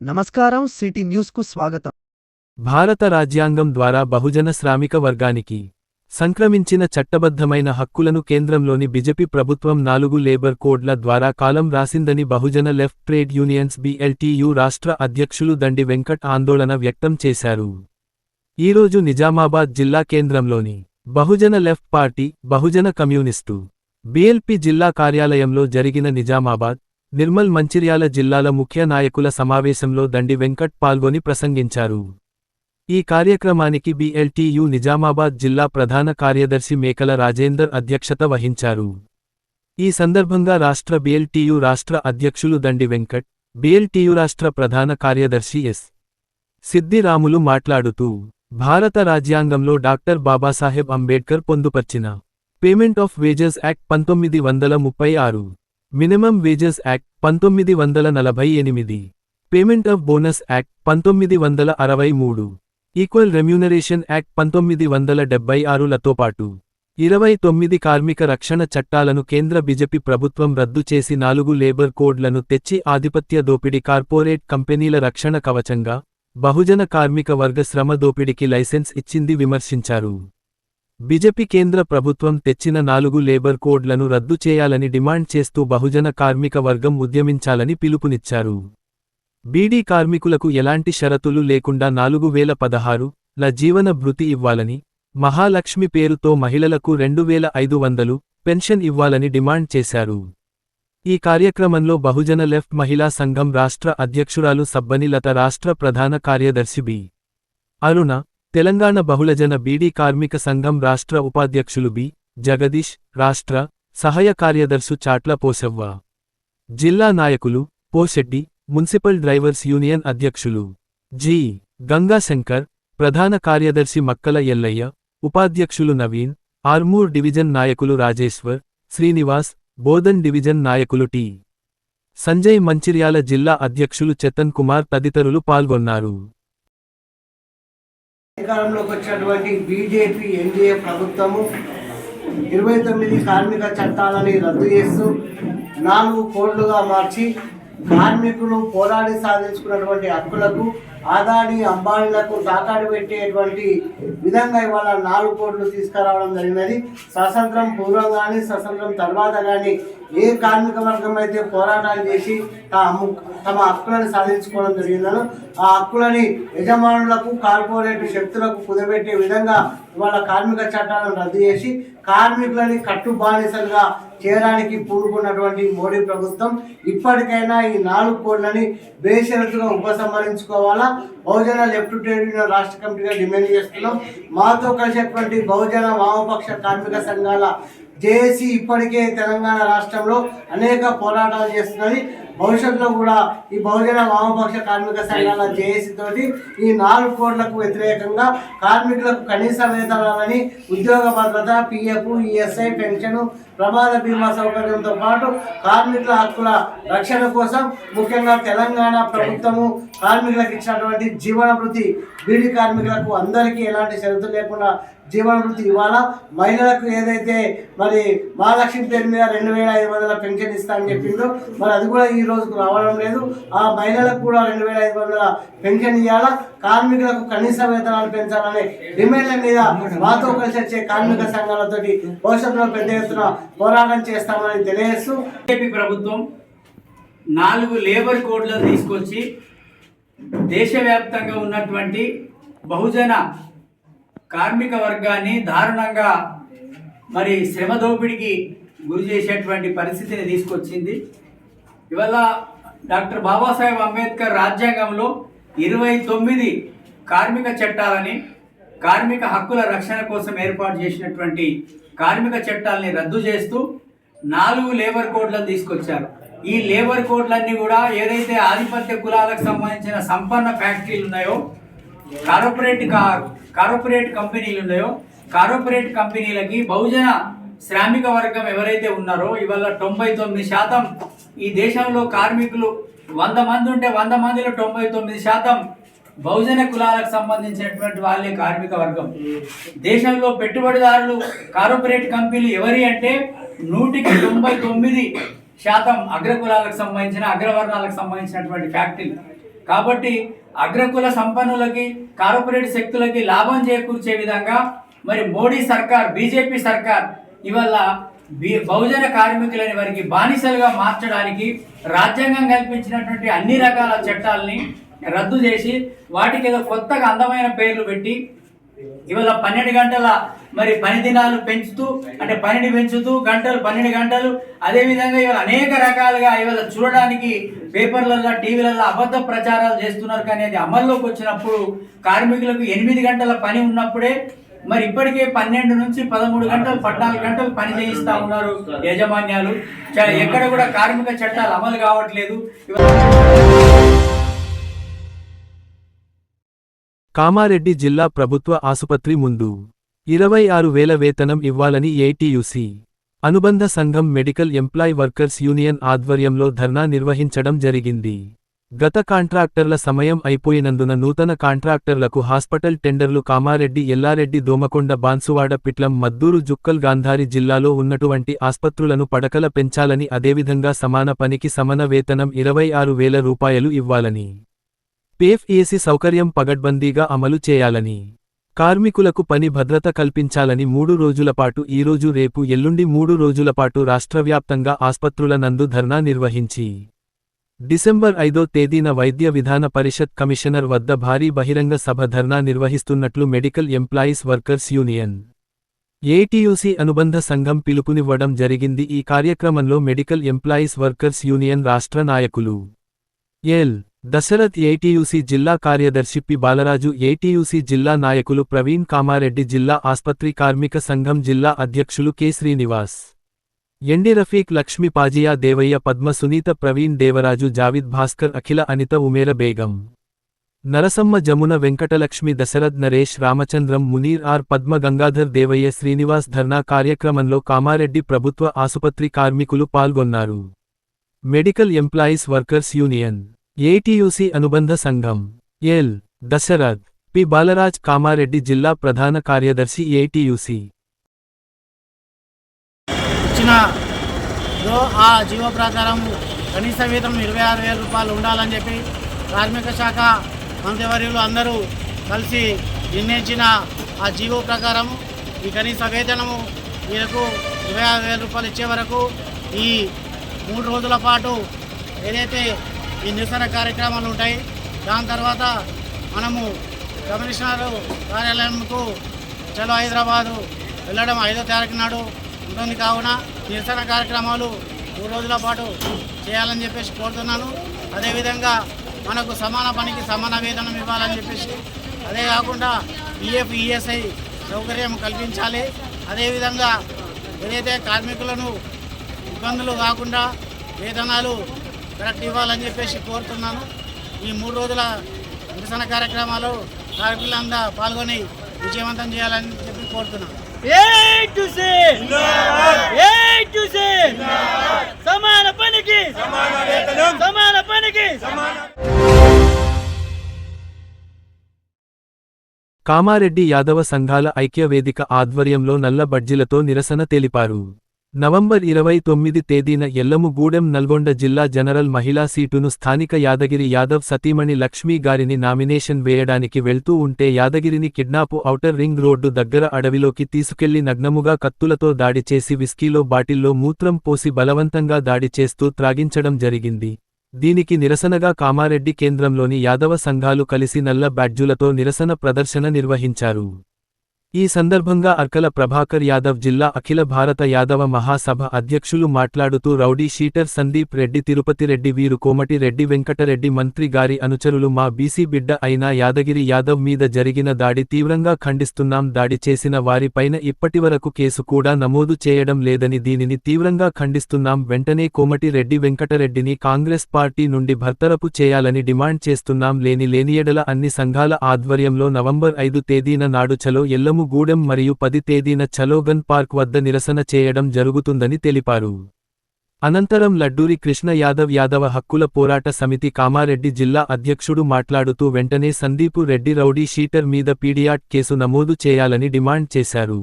నమస్కారం సిటీ న్యూస్కు స్వాగతం. భారత రాజ్యాంగం ద్వారా బహుజన శ్రామిక వర్గానికి సంక్రమించిన చట్టబద్ధమైన హక్కులను కేంద్రంలోని బీజేపీ ప్రభుత్వం 4 లేబర్ కోడ్ల ద్వారా కాలం రాసిందని బహుజన లెఫ్ట్ ట్రేడ్ యూనియన్స్ BLTU రాష్ట్ర అధ్యక్షులు దండి వెంకట్ ఆందోళన వ్యక్తం చేశారు. ఈరోజు నిజామాబాద్ జిల్లా కేంద్రంలోని బహుజన లెఫ్ట్ పార్టీ, బహుజన కమ్యూనిస్టు BLP జిల్లా కార్యాలయంలో జరిగిన నిజామాబాద్, నిర్మల్, మంచిర్యాల జిల్లాల ముఖ్య నాయకుల సమావేశంలో దండి వెంకట్ పాల్గొని ప్రసంగించారు. ఈ కార్యక్రమానికి BLTU నిజామాబాద్ జిల్లా ప్రధాన కార్యదర్శి మేకల రాజేందర్ అధ్యక్షత వహించారు. ఈ సందర్భంగా రాష్ట్ర BLTU రాష్ట్ర అధ్యక్షులు దండి వెంకట్, BLTU రాష్ట్ర ప్రధాన కార్యదర్శి ఎస్. సిద్దిరాములు మాట్లాడుతూ, భారత రాజ్యాంగంలో డాక్టర్ బాబాసాహెబ్ అంబేడ్కర్ పొందుపర్చిన payment of wages act 1936, minimum wages act 1948, payment of bonus act 1963, equal remuneration act 1976లతో పాటు 29 కార్మిక రక్షణ చట్టాలను కేంద్ర బీజేపీ ప్రభుత్వం రద్దు చేసి 4 లేబర్ కోడ్లను తెచ్చి ఆధిపత్య దోపిడీ కార్పొరేట్ కంపెనీల రక్షణ కవచంగా బహుజన కార్మిక వర్గ శ్రమ దోపిడీకి లైసెన్స్ ఇచ్చింది విమర్శించారు. బీజేపీ కేంద్ర ప్రభుత్వం తెచ్చిన 4 లేబర్ కోడ్లను రద్దు చేయాలని డిమాండ్ చేస్తూ బహుజన కార్మిక వర్గం ఉద్యమించాలని పిలుపునిచ్చారు. బీడీ కార్మికులకు ఎలాంటి షరతులు లేకుండా 4016ల జీవన భృతి ఇవ్వాలని, మహాలక్ష్మి పేరుతో మహిళలకు 2500 పెన్షన్ ఇవ్వాలని డిమాండ్ చేశారు. ఈ కార్యక్రమంలో బహుజన లెఫ్ట్ మహిళా సంఘం రాష్ట్ర అధ్యక్షురాలు సబ్బని లత, రాష్ట్ర ప్రధాన కార్యదర్శి బి. అరుణ, తెలంగాణ బహుళజన బీడీ కార్మిక సంఘం రాష్ట్ర ఉపాధ్యక్షులు బి. జగదీష్, రాష్ట్ర సహాయ కార్యదర్శు చాట్ల పోసవ్వ, జిల్లా నాయకులు పోశెట్టి, మున్సిపల్ డ్రైవర్స్ యూనియన్ అధ్యక్షులు జి. గంగాశంకర్, ప్రధాన కార్యదర్శి మక్కల ఎల్లయ్య, ఉపాధ్యక్షులు నవీన్, ఆర్మూర్ డివిజన్ నాయకులు రాజేశ్వర్, శ్రీనివాస్, బోధన్ డివిజన్ నాయకులు టి. సంజయ్, మంచిర్యాల జిల్లా అధ్యక్షులు చేతన్ కుమార్ తదితరులు పాల్గొన్నారు. అధికారంలోకి వచ్చినటువంటి బీజేపీ ఎన్డీఏ ప్రభుత్వము 29 కార్మిక చట్టాలని రద్దు చేస్తూ 4 కోడ్లుగా మార్చి కార్మికులు పోరాడి సాధించుకున్నటువంటి హక్కులకు ఆదాని అంబానీలకు తాకాడు పెట్టేటువంటి విధంగా ఇవాళ 4 కోడ్లు తీసుకురావడం జరిగినది. స్వతంత్రం పూర్వం కానీ స్వతంత్రం తర్వాత కానీ ఏ కార్మిక వర్గం అయితే పోరాటాలు చేసి తమ హక్కులను సాధించుకోవడం జరిగిందనో ఆ హక్కులని యజమానులకు, కార్పొరేట్ శక్తులకు కుదబెట్టే విధంగా ఇవాళ కార్మిక చట్టాలను రద్దు చేసి కార్మికులని కట్టుబానిసలుగా చేయడానికి పూనుకున్నటువంటి మోడీ ప్రభుత్వం ఇప్పటికైనా ఈ 4 కోడ్లని బేషరతుగా ఉపసంహరించుకోవాలా. బహుజన లెఫ్ట్ ట్రేడ్ యూనియన్ రాష్ట్ర కమిటీగా డిమాండ్ చేస్తున్నాం. మాతో కలిసేటువంటి బహుజన వామపక్ష కార్మిక సంఘాల జేఏసీ ఇప్పటికే తెలంగాణ రాష్ట్రంలో అనేక పోరాటాలు చేస్తున్నది. భవిష్యత్తులో కూడా ఈ బహుజన వామపక్ష కార్మిక సంఘాల జేఏసీ తోటి ఈ 4 కోడ్లకు వ్యతిరేకంగా కార్మికులకు కనీస వేతనాలని, ఉద్యోగ భద్రత, PF, ESI, పెన్షన్, ప్రమాద బీమా సౌకర్యంతో పాటు కార్మికుల హక్కుల రక్షణ కోసం ముఖ్యంగా తెలంగాణ ప్రభుత్వము కార్మికులకు ఇచ్చినటువంటి జీవన భృతి, బీడీ కార్మికులకు అందరికీ ఎలాంటి షరతులు లేకుండా జీవన భృతి ఇవ్వాలా. మహిళలకు ఏదైతే మరి మహాలక్ష్మి పేరు మీద 2500 పెన్షన్ ఇస్తా అని చెప్పిందో మరి అది కూడా ఈ రోజుకు రావడం లేదు. ఆ మహిళలకు కూడా 2500 పెన్షన్ ఇవ్వాలా. కార్మికులకు కనీస వేతనాలు పెంచాలనే డిమాండ్ల మీద మాతో కలిసి వచ్చే కార్మిక సంఘాలతోటి భవిష్యత్తులో పెద్ద ఎత్తున పోరాటం చేస్తామని తెలియజేస్తూ బీజేపీ ప్రభుత్వం 4 లేబర్ కోడ్లను తీసుకొచ్చి దేశవ్యాప్తంగా ఉన్నటువంటి బహుజన కార్మిక వర్గాన్ని దారుణంగా మరి శ్రమ దోపిడికి గురి చేసేటువంటి పరిస్థితిని తీసుకొచ్చింది. ఇవాళ డాక్టర్ బాబాసాహెబ్ అంబేద్కర్ రాజ్యాంగంలో 29 కార్మిక చట్టాలని, కార్మిక హక్కుల రక్షణ కోసం ఏర్పాటు చేసినటువంటి కార్మిక చట్టాలని రద్దు చేస్తూ 4 లేబర్ కోడ్లను తీసుకొచ్చారు. ఈ లేబర్ కోడ్లన్నీ కూడా ఏదైతే ఆధిపత్య కులాలకు సంబంధించిన సంపన్న ఫ్యాక్టరీలు ఉన్నాయో, కార్పొరేట్ కంపెనీలు ఉన్నాయో, కార్పొరేట్ కంపెనీలకి బహుజన శ్రామిక వర్గం ఎవరైతే ఉన్నారో ఇవాళ 99% ఈ దేశంలో కార్మికులు 100 మంది ఉంటే 100 మందిలో 99% బహుజన కులాలకు సంబంధించినటువంటి వాళ్ళే కార్మిక వర్గం. దేశంలో పెట్టుబడిదారులు కార్పొరేట్ కంపెనీలు ఎవరి అంటే 199% అగ్రకులాలకు సంబంధించిన, అగ్రవర్ణాలకు సంబంధించినటువంటి ఫ్యాక్టరీలు. కాబట్టి అగ్రకుల సంపన్నులకి కార్పొరేట్ శక్తులకి లాభం చేకూర్చే విధంగా మరి మోడీ సర్కార్, బీజేపీ సర్కార్ ఇవాళ బహుజన కార్మికులని వారికి బానిసలుగా మార్చడానికి రాజ్యాంగం కల్పించినటువంటి అన్ని రకాల చట్టాలని రద్దు చేసి వాటికి ఏదో కొత్తగా అందమైన పేర్లు పెట్టి ఇవాళ 12 గంటల మరి పని దినాలు పెంచుతూ, అంటే పనిని పెంచుతూ గంటలు 12 గంటలు, అదేవిధంగా ఇవాళ అనేక రకాలుగా ఇవాళ చూడడానికి పేపర్లలో, టీవీలలో అబద్ధ ప్రచారాలు చేస్తున్నారు. కానీ అది అమల్లోకి వచ్చినప్పుడు కార్మికులకు 8 గంటల పని ఉన్నప్పుడే మరి ఇప్పటికే 12 నుంచి 13 గంటలు, 14 గంటలు పని చేయిస్తా ఉన్నారు యాజమాన్యాలు. ఎక్కడ కూడా కార్మిక చట్టాలు అమలు కావట్లేదు. కామారెడ్డి జిల్లా ప్రభుత్వ ఆసుపత్రి ముందు 26,000 వేతనం ఇవ్వాలని ఏటీయూసీ అనుబంధ సంఘం మెడికల్ ఎంప్లాయ్ వర్కర్స్ యూనియన్ ఆధ్వర్యంలో ధర్నా నిర్వహించడం జరిగింది. గత కాంట్రాక్టర్ల సమయం అయిపోయినందున నూతన కాంట్రాక్టర్లకు హాస్పిటల్ టెండర్లు కామారెడ్డి, ఎల్లారెడ్డి, దోమకొండ, బాన్సువాడ, పిట్లం, మద్దూరు, జుక్కల్, గాంధారి జిల్లాలో ఉన్నటువంటి ఆస్పత్రులను పడకల పెంచాలని, అదేవిధంగా సమాన పనికి సమాన వేతనం 26,000 రూపాయలు ఇవ్వాలని, PF సౌకర్యం పగడ్బందీగా అమలు చేయాలని, కార్మికులకు పని భద్రత కల్పించాలని 3 రోజులపాటు ఈరోజు, రేపు, ఎల్లుండి 3 రోజులపాటు రాష్ట్రవ్యాప్తంగా ఆస్పత్రుల నందు ధర్నా నిర్వహించి డిసెంబర్ 5వ తేదీన వైద్య విధాన పరిషత్ కమిషనర్ వద్ద భారీ బహిరంగ సభ ధర్నా నిర్వహిస్తున్నట్లు medical employees workers union ATUC అనుబంధ సంఘం పిలుపునివ్వడం జరిగింది. ఈ కార్యక్రమంలో మెడికల్ ఎంప్లాయీస్ వర్కర్స్ యూనియన్ రాష్ట్ర నాయకులు ఎల్. దశరథ్, ఏటీయూసీ జిల్లా కార్యదర్శి పి. బాలరాజు, ఏటీయూసీ జిల్లా నాయకులు ప్రవీణ్, కామారెడ్డి జిల్లా ఆస్పత్రి కార్మిక సంఘం జిల్లా అధ్యక్షులు K. Srinivas, MD Rafiq, Lakshmi, Pajiya, Devaiah, Padma, Sunitha, Praveen, Devaraju, Javid, Bhaskar, Akhila, Anitha, Umera Begum, Narasamma, Jamuna, Venkatalakshmi, Dasharath, Naresh, Ramachandram, Munir, R. Padma, Gangadhar, Devaiah, Srinivas. Dharna కార్యక్రమంలో కామారెడ్డి ప్రభుత్వ ఆసుపత్రి కార్మికులు పాల్గొన్నారు. Medical employees workers union ATUC అనుబంధ సంఘం ఎల్. దశరథ్, పి. బాలరాజ్, కామారెడ్డి జిల్లా ప్రధాన కార్యదర్శి ఏటీయూసీ. ఇచ్చిన ఆ జీవో ప్రకారం కనీస వేతనం 26,000 రూపాయలు ఉండాలని చెప్పి కార్మిక శాఖ మంత్రివర్యులు అందరూ కలిసి నిర్ణయించిన ఆ జీవో ప్రకారం ఈ కనీస వేతనము వీళ్ళకు 26,000 రూపాయలు ఇచ్చే వరకు ఈ 3 రోజుల పాటు ఏదైతే ఈ నిరసన కార్యక్రమాలు ఉంటాయి. దాని తర్వాత మనము కమిషనర్ కార్యాలయంకు చలో హైదరాబాదు వెళ్ళడం 5వ తారీఖు నాడు ఉంటుంది. కావున నిరసన కార్యక్రమాలు 3 రోజుల పాటు చేయాలని చెప్పేసి కోరుతున్నాను. అదేవిధంగా మనకు సమాన పనికి సమాన వేతనం ఇవ్వాలని చెప్పేసి, అదే కాకుండా PF, ESI సౌకర్యం కల్పించాలి. అదేవిధంగా ఏదైతే కార్మికులను ఇబ్బందులు కాకుండా వేతనాలు కరెక్ట్ ఇవ్వాలని చెప్పేసి కోరుతున్నాను. ఈ 3 రోజుల నిరసన కార్యక్రమాలు కార్మికులంతా పాల్గొని విజయవంతం చేయాలని చెప్పి కోరుతున్నాను. సమాన పనికి సమాన పనికి. కామారెడ్డి యాదవ సంఘాల ఐక్య వేదిక ఆధ్వర్యంలో నల్ల బడ్జీలతో నిరసన తెలిపారు. నవంబర్ 29 తేదీన ఎల్లముగూడెం నల్గొండ జిల్లా జనరల్ మహిళా సీటును స్థానిక యాదగిరి యాదవ్ సతీమణి లక్ష్మీ గారిని నామినేషన్ వేయడానికి వెళ్తూ ఉంటే యాదగిరిని కిడ్నాపు ఔటర్ రింగ్ రోడ్డు దగ్గర అడవిలోకి తీసుకెళ్లి నగ్నముగా కత్తులతో దాడి చేసి విస్కీలో బాటిల్లో మూత్రం పోసి బలవంతంగా దాడి చేస్తూ త్రాగించడం జరిగింది. దీనికి నిరసనగా కామారెడ్డి కేంద్రంలోని యాదవ సంఘాలు కలిసి నల్ల బ్యాడ్జులతో నిరసన ప్రదర్శన నిర్వహించారు. ఈ సందర్భంగా అర్కల ప్రభాకర్ యాదవ్ జిల్లా అఖిల భారత యాదవ మహాసభ అధ్యక్షులు మాట్లాడుతూ రౌడీ షీటర్ సందీప్ రెడ్డి, తిరుపతి రెడ్డి, వీరు కోమటి రెడ్డి, వెంకటరెడ్డి మంత్రి గారి అనుచరులు మా బీసీ బిడ్డ అయిన యాదగిరి యాదవ్ మీద జరిగిన దాడి తీవ్రంగా ఖండిస్తున్నాం. దాడి చేసిన వారిపైన ఇప్పటివరకు కేసు కూడా నమోదు చేయడం లేదని దీనిని తీవ్రంగా ఖండిస్తున్నాం. వెంటనే కోమటి రెడ్డి, వెంకటరెడ్డిని కాంగ్రెస్ పార్టీ నుండి భర్తరపు చేయాలని డిమాండ్ చేస్తున్నాం. లేనియడల అన్ని సంఘాల ఆధ్వర్యంలో నవంబర్ 5 తేదీన నాడు చలో ఎల్లముగూడెం మరియు 10 తేదీన చలోగన్ పార్క్ వద్ద నిరసన చేయడం జరుగుతుందని తెలిపారు. అనంతరం లడ్డూరి కృష్ణ యాదవ్ యాదవ హక్కుల పోరాట సమితి కామారెడ్డి జిల్లా అధ్యక్షుడు మాట్లాడుతూ వెంటనే సందీపు రెడ్డి రౌడీ షీటర్ మీద పీడియాట్ కేసు నమోదు చేయాలని డిమాండ్ చేశారు.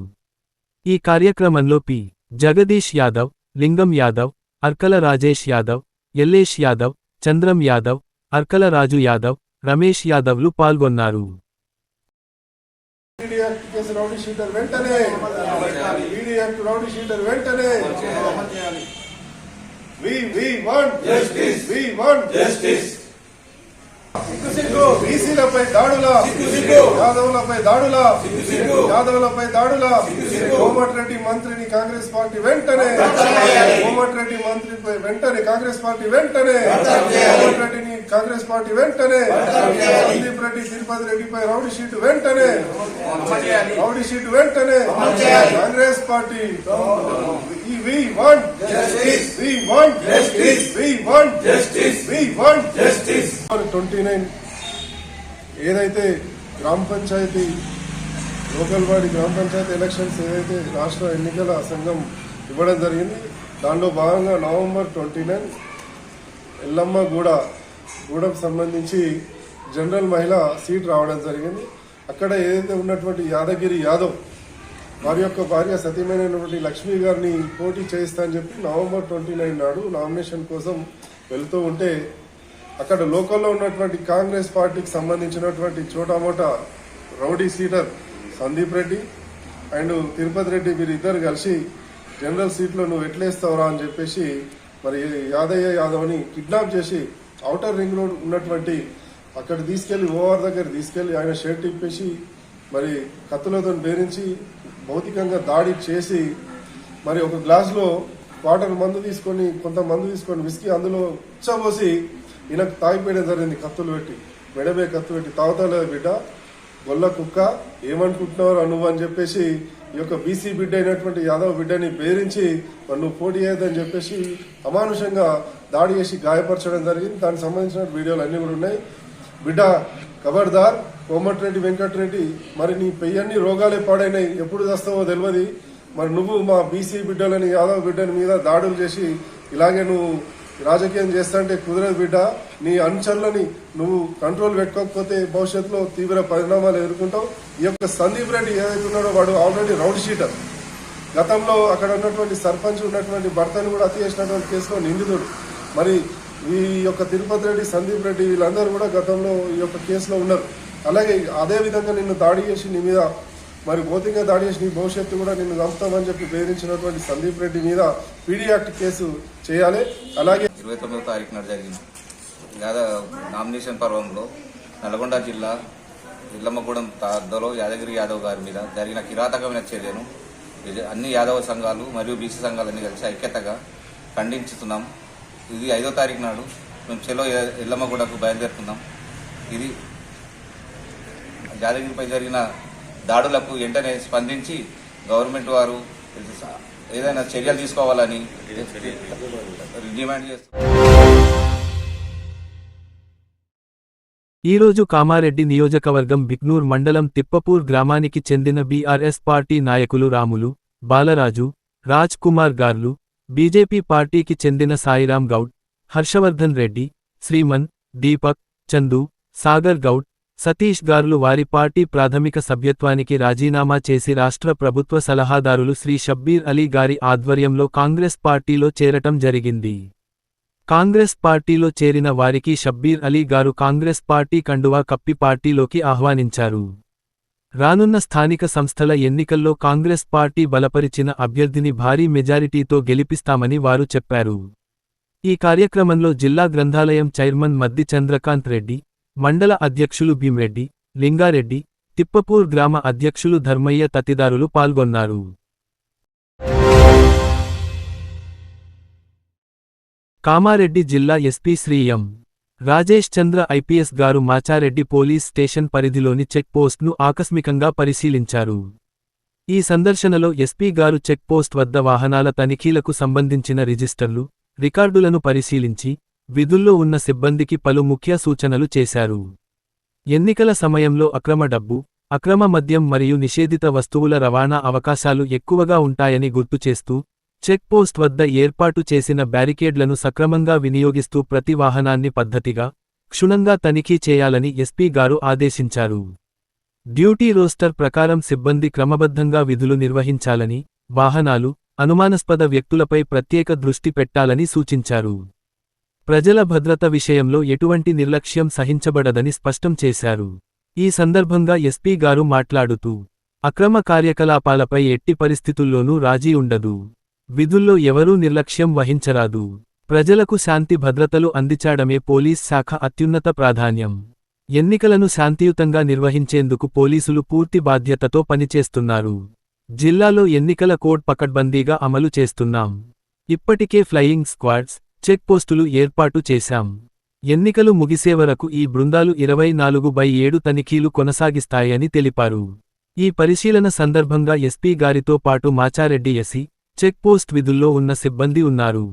ఈ కార్యక్రమంలో పి. జగదీష్ యాదవ్, లింగం యాదవ్, అర్కల రాజేష్ యాదవ్, ఎల్లేష్ యాదవ్, చంద్రం యాదవ్, అర్కల రాజు యాదవ్, రమేష్ యాదవ్లు పాల్గొన్నారు. ED act case rowdy sheeter వెంటనే ఈడీ యాక్ట్ రౌడీ షీటర్ వెంటనే we want justice బీసీలపై దాడుల యాదవులపై దాడుల కోమటిరెడ్డి మంత్రిని కాంగ్రెస్ పార్టీ వెంటనే కోమటిరెడ్డి మంత్రిపై వెంటనే కాంగ్రెస్ పార్టీ వెంటనే కోమటిరెడ్డిని కాంగ్రెస్ పార్టీ వెంటనే సందీప్ రెడ్డి తిరుపతి రెడ్డిపై రౌడీ షీట్ వెంటనే Congress party we want justice 29 ఏదైతే గ్రామ పంచాయతీ లోకల్ బాడీ గ్రామ పంచాయతీ ఎలక్షన్స్ ఏదైతే రాష్ట్ర ఎన్నికల సంఘం ఇవ్వడం జరిగింది, దానిలో భాగంగా నవంబర్ 29 ఎల్లమ్మ గూడెం సంబంధించి జనరల్ మహిళా సీట్ రావడం జరిగింది. అక్కడ ఏదైతే ఉన్నటువంటి యాదగిరి యాదవ్ వారి యొక్క భార్య సతీమైనటువంటి లక్ష్మి గారిని పోటీ చేయిస్తా అని చెప్పి నవంబర్ 29 నాడు నామినేషన్ కోసం వెళ్తూ ఉంటే అక్కడ లోకల్లో ఉన్నటువంటి కాంగ్రెస్ పార్టీకి సంబంధించినటువంటి చోటామోటా rowdy sheeter Sandeep Reddy and Tirupati Reddy వీరిద్దరు కలిసి జనరల్ సీట్లో నువ్వు ఎట్లేస్తావురా అని చెప్పేసి మరి యాదయ్య యాదవ్ని కిడ్నాప్ చేసి ఔటర్ రింగ్ రోడ్ ఉన్నటువంటి అక్కడ తీసుకెళ్లి ఓవర్ దగ్గర తీసుకెళ్లి ఆయన షర్ట్ ఇప్పేసి మరి కత్తులతో బేరించి భౌతికంగా దాడి చేసి మరి ఒక గ్లాసులో వాటర్ మందు తీసుకొని కొంత మందు తీసుకొని విస్కీ అందులో ఉచ్చబోసి ఈయనకు తాగిపోయడం జరిగింది. కత్తులు పెట్టి మెడబే కత్తు పెట్టి తాగుతలేదు బిడ్డ గొల్ల కుక్క ఏమనుకుంటున్నావు నువ్వు అని చెప్పేసి ఈ యొక్క బీసీ బిడ్డ అయినటువంటి యాదవ్ బిడ్డని బేరించి మరి నువ్వు పోటీ చేయొద్దని చెప్పేసి అమానుషంగా దాడి చేసి గాయపరచడం జరిగింది. దానికి సంబంధించిన వీడియోలు అన్నీ కూడా ఉన్నాయి. బిడ్డ ఖబర్దార్ కోమటిరెడ్డి వెంకటరెడ్డి, మరి నీ పెయ్యన్ని రోగాలే పాడైనాయి, ఎప్పుడు తెస్తావో తెలియదు. మరి నువ్వు మా బీసీ బిడ్డలని యాదవ్ బిడ్డల మీద దాడులు చేసి ఇలాగే నువ్వు రాజకీయం చేస్తాంటే కుదరదు బిడ్డ. నీ అంచనలని నువ్వు కంట్రోల్ పెట్టుకోకపోతే భవిష్యత్తులో తీవ్ర పరిణామాలు ఎదుర్కొంటావు. ఈ యొక్క సందీప్ రెడ్డి ఏదైతే ఉన్నాడో వాడు ఆల్రెడీ రౌడీ షీటర్. గతంలో అక్కడ ఉన్నటువంటి సర్పంచ్ ఉన్నటువంటి భర్తను కూడా హత్య చేసినటువంటి కేసులో నిందితుడు. మరి ఈ యొక్క తిరుపతి రెడ్డి సందీప్ రెడ్డి వీళ్ళందరూ కూడా గతంలో ఈ యొక్క కేసులో ఉన్నారు. అలాగే అదే విధంగా నిన్ను దాడి చేసి నీ మీద మరి భౌతికంగా దాడి చేసి నీ భవిష్యత్తు కూడా నిన్ను చంపుతామని చెప్పి బెదిరించినటువంటి సందీప్ రెడ్డి మీద పీడీ యాక్ట్ కేసు చేయాలి. అలాగే 29వ తారీఖు నాడు జరిగింది నామినేషన్ పర్వంలో నల్గొండ జిల్లా ఇల్లమ్మగూడెం తాద్దలో యాదగిరి యాదవ్ గారి మీద జరిగిన కిరాతకమైన చర్యను అన్ని యాదవ సంఘాలు మరియు బీసీ సంఘాలన్నీ కలిసి ఐక్యతగా ఖండించుతున్నాం. ఇది 5వ తారీఖు నాడు మేము చెలో ఇల్లమ్మగూడకు బయలుదేరుతున్నాం. ఇది యాదగిరిపై జరిగిన దాడులకు వెంటనే స్పందించి గవర్నమెంట్ వారు ఏదైనా చర్యలు తీసుకోవాలని డిమాండ్ చేస్తున్నారు. ఈరోజు కామారెడ్డి నియోజకవర్గం బిక్నూర్ మండలం తిప్పపూర్ గ్రామానికి చెందిన బీఆర్ఎస్ పార్టీ నాయకులు రాములు, బాలరాజు, రాజ్ కుమార్ గార్లు, బీజేపీ పార్టీకి చెందిన సాయిరాం గౌడ్, హర్షవర్ధన్ రెడ్డి, శ్రీమన్, దీపక్, చందు, సాగర్ గౌడ్, సతీష్ గార్లు వారి పార్టీ ప్రాథమిక సభ్యత్వానికి రాజీనామా చేసి రాష్ట్ర ప్రభుత్వ సలహాదారులు శ్రీ షబ్బీర్ అలీ గారి ఆధ్వర్యంలో కాంగ్రెస్ పార్టీలో చేరటం జరిగింది. కాంగ్రెస్ పార్టీలో చేరిన వారికి షబ్బీర్ అలీ గారు కాంగ్రెస్ పార్టీ కండువా కప్పి పార్టీలోకి ఆహ్వానించారు. రానున్న స్థానిక సంస్థల ఎన్నికల్లో కాంగ్రెస్ పార్టీ బలపరిచిన అభ్యర్థిని భారీ మెజారిటీతో గెలిపిస్తామని వారు చెప్పారు. ఈ కార్యక్రమంలో జిల్లా గ్రంథాలయం చైర్మన్ మద్ది చంద్రకాంత్ రెడ్డి, మండల అధ్యక్షులు భీమ్రెడ్డి, లింగారెడ్డి, తిప్పపూర్ గ్రామ అధ్యక్షులు ధర్మయ్య తదితరులు పాల్గొన్నారు. కామారెడ్డి జిల్లా SP Shri M. Rajesh Chandra IPS గారు మాచారెడ్డి పోలీస్ స్టేషన్ పరిధిలోని చెక్ పోస్ట్ను ఆకస్మికంగా పరిశీలించారు. ఈ సందర్శనలో ఎస్పీ గారు చెక్ పోస్ట్ వద్ద వాహనాల తనిఖీలకు సంబంధించిన రిజిస్టర్లు, రికార్డులను పరిశీలించి విధుల్లో ఉన్న సిబ్బందికి పలు ముఖ్య సూచనలు చేశారు. ఎన్నికల సమయంలో అక్రమ డబ్బు, అక్రమ మద్యం మరియు నిషేధిత వస్తువుల రవాణా అవకాశాలు ఎక్కువగా ఉంటాయని గుర్తుచేస్తూ చెక్ పోస్ట్ వద్ద ఏర్పాటు చేసిన బ్యారికేడ్లను సక్రమంగా వినియోగిస్తూ ప్రతి వాహనాన్ని పద్ధతిగా, క్షుణ్ణంగా తనిఖీ చేయాలని ఎస్పీ గారు ఆదేశించారు. డ్యూటీ రోస్టర్ ప్రకారం సిబ్బంది క్రమబద్ధంగా విధులు నిర్వహించాలని, వాహనాలు, అనుమానాస్పద వ్యక్తులపై ప్రత్యేక దృష్టి పెట్టాలని సూచించారు. ప్రజల భద్రత విషయంలో ఎటువంటి నిర్లక్ష్యం సహించబడదని స్పష్టం చేశారు. ఈ సందర్భంగా ఎస్పీ గారు మాట్లాడుతూ, అక్రమ కార్యకలాపాలపై ఎట్టి పరిస్థితుల్లోనూ రాజీ ఉండదు. విధుల్లో ఎవరూ నిర్లక్ష్యం వహించరాదు. ప్రజలకు శాంతి భద్రతలు అందించడమే పోలీస్ శాఖ అత్యున్నత ప్రాధాన్యం. ఎన్నికలను శాంతియుతంగా నిర్వహించేందుకు పోలీసులు పూర్తి బాధ్యతతో పనిచేస్తున్నారు. జిల్లాలో ఎన్నికల కోడ్ పకడ్బందీగా అమలు చేస్తున్నాం. ఇప్పటికే ఫ్లయింగ్ స్క్వాడ్స్, చెక్ పోస్టులు ఏర్పాటు చేశాం. ఎన్నికలు ముగిసే వరకు ఈ బృందాలు 24/7 తనిఖీలు కొనసాగిస్తాయని తెలిపారు. ఈ పరిశీలన సందర్భంగా ఎస్పీ గారితో పాటు మాచారెడ్డి ఎసి, చెక్ పోస్ట్ విధుల్లో ఉన్న సిబ్బంది ఉన్నారు.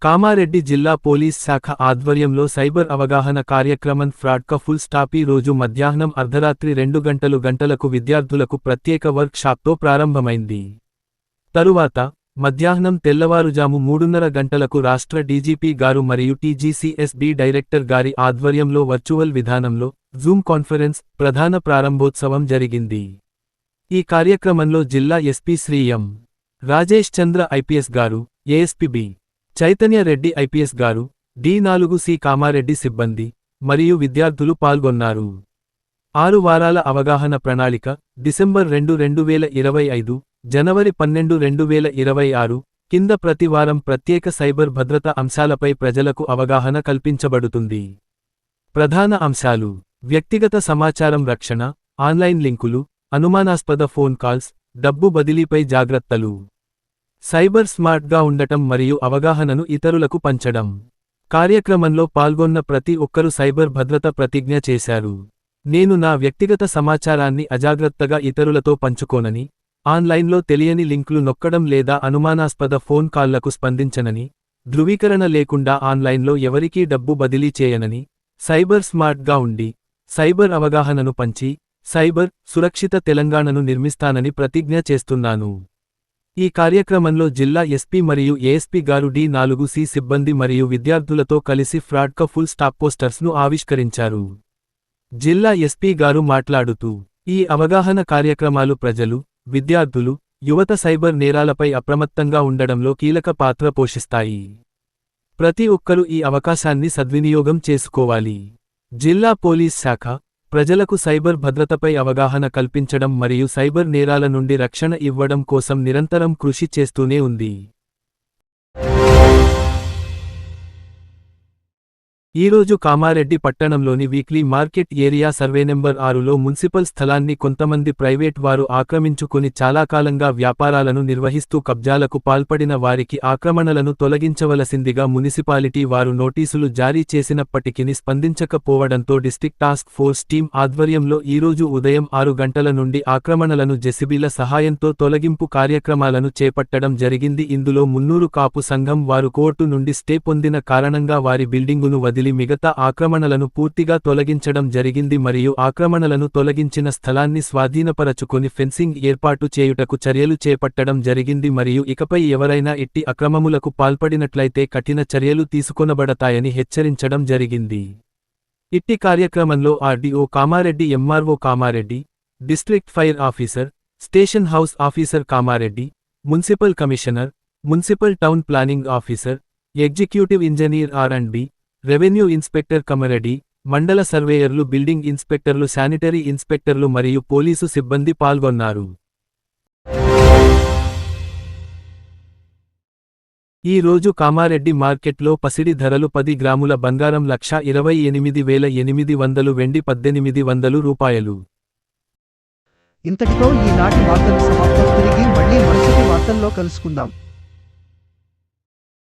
కామారెడ్డి జిల్లా పోలీస్ శాఖ ఆధ్వర్యంలో సైబర్ అవగాహన కార్యక్రమం ఫ్రాడ్క ఫుల్ స్టాప్ ఈ రోజు మధ్యాహ్నం అర్ధరాత్రి 2 గంటలకు విద్యార్థులకు ప్రత్యేక వర్క్ షాప్తో ప్రారంభమైంది. తరువాత మధ్యాహ్నం తెల్లవారుజాము 3:30 గంటలకు రాష్ట్ర డీజీపీ గారు మరియు టీజీసీఎస్బీ డైరెక్టర్ గారి ఆధ్వర్యంలో వర్చువల్ విధానంలో జూమ్ కాన్ఫరెన్స్ ప్రధాన ప్రారంభోత్సవం జరిగింది. ఈ కార్యక్రమంలో జిల్లా SP Shri M. Rajesh Chandra IPS గారు, ASP B. Chaitanya Reddy IPS గారు, D4C కామారెడ్డి సిబ్బంది మరియు విద్యార్థులు పాల్గొన్నారు. 6 వారాల అవగాహన ప్రణాళిక డిసెంబర్ 2, 2025, జనవరి 12, 2026 కింద ప్రతి వారం ప్రత్యేక సైబర్ భద్రత అంశాలపై ప్రజలకు అవగాహన కల్పించబడుతుంది. ప్రధాన అంశాలు: వ్యక్తిగత సమాచారం రక్షణ, ఆన్లైన్ లింకులు, అనుమానాస్పద ఫోన్ కాల్స్, డబ్బు బదిలీపై జాగ్రత్తలు, సైబర్ స్మార్ట్గా ఉండటం మరియు అవగాహనను ఇతరులకు పంచడం. కార్యక్రమంలో పాల్గొన్న ప్రతి ఒక్కరూ సైబర్ భద్రత ప్రతిజ్ఞ చేశారు. నేను నా వ్యక్తిగత సమాచారాన్ని అజాగ్రత్తగా ఇతరులతో పంచుకోనని, ఆన్లైన్లో తెలియని లింకులు నొక్కడం లేదా అనుమానాస్పద ఫోన్ కాల్లకు స్పందించనని, ధృవీకరణ లేకుండా ఆన్లైన్లో ఎవరికీ డబ్బు బదిలీ చేయనని, సైబర్ స్మార్ట్గా ఉండి, సైబర్ అవగాహనను పంచి, సైబర్ సురక్షిత తెలంగాణను నిర్మిస్తానని ప్రతిజ్ఞ చేస్తున్నాను. ఈ కార్యక్రమంలో జిల్లా ఎస్పీ మరియు ఏఎస్పీ గారు D4C సిబ్బంది మరియు విద్యార్థులతో కలిసి ఫ్రాడ్క ఫుల్ స్టాప్ పోస్టర్స్ను ఆవిష్కరించారు. జిల్లా ఎస్పీ గారు మాట్లాడుతూ, ఈ అవగాహన కార్యక్రమాలు ప్రజలు, విద్యార్థులు, యువత సైబర్ నేరాలపై అప్రమత్తంగా ఉండడంలో కీలక పాత్ర పోషిస్తాయి. ప్రతి ఒక్కరూ ఈ అవకాశాన్ని సద్వినియోగం చేసుకోవాలి. జిల్లా పోలీస్ శాఖ ప్రజలకు సైబర్ భద్రతపై అవగాహన కల్పించడం మరియు సైబర్ నేరాల నుండి రక్షణ ఇవ్వడం కోసం నిరంతరం కృషి చేస్తూనే ఉంది. ఈరోజు కామారెడ్డి పట్టణంలోని weekly market area survey number 6లో మున్సిపల్ స్థలాన్ని కొంతమంది ప్రైవేట్ వారు ఆక్రమించుకుని చాలా కాలంగా వ్యాపారాలను నిర్వహిస్తూ కబ్జాలకు పాల్పడిన వారికి ఆక్రమణలను తొలగించవలసిందిగా మునిసిపాలిటీ వారు నోటీసులు జారీ చేసినప్పటికీ స్పందించకపోవడంతో డిస్ట్రిక్ట్ టాస్క్ ఫోర్స్ టీం ఆధ్వర్యంలో ఈరోజు ఉదయం 6 గంటల నుండి ఆక్రమణలను జెసిబీల సహాయంతో తొలగింపు కార్యక్రమాలను చేపట్టడం జరిగింది. ఇందులో మున్నూరు కాపు సంఘం వారు కోర్టు నుండి స్టే పొందిన కారణంగా వారి బిల్డింగును వదిలి మిగతా ఆక్రమణలను పూర్తిగా తొలగించడం జరిగింది మరియు ఆక్రమణలను తొలగించిన స్థలాన్ని స్వాధీనపరచుకొని ఫెన్సింగ్ ఏర్పాటు చేయుటకు చర్యలు చేపట్టడం జరిగింది మరియు ఇకపై ఎవరైనా ఇట్టి అక్రమములకు పాల్పడినట్లయితే కఠిన చర్యలు తీసుకొనబడతాయని హెచ్చరించడం జరిగింది. ఇట్టి కార్యక్రమంలో RDO Kamareddy, MRO Kamareddy, district fire officer, station house officer Kamareddy, municipal commissioner, municipal town planning officer, executive engineer R&B, revenue inspector Kamareddy, mandal సర్వేయర్లు, బిల్డింగ్ ఇన్స్పెక్టర్లు, శానిటరీ ఇన్స్పెక్టర్లు మరియు పోలీసు సిబ్బంది పాల్గొన్నారు. ఈ రోజు కామారెడ్డి మార్కెట్లో పసిడి ధరలు 10 గ్రాముల బంగారం 1,28,800, వెండి 1,800 రూపాయలు. ఇంతటితో ఈనాటి వార్తలు సమాప్తం. తిరిగి మళ్ళీ మరుసటి వార్తల్లో కలుసుకుందాం.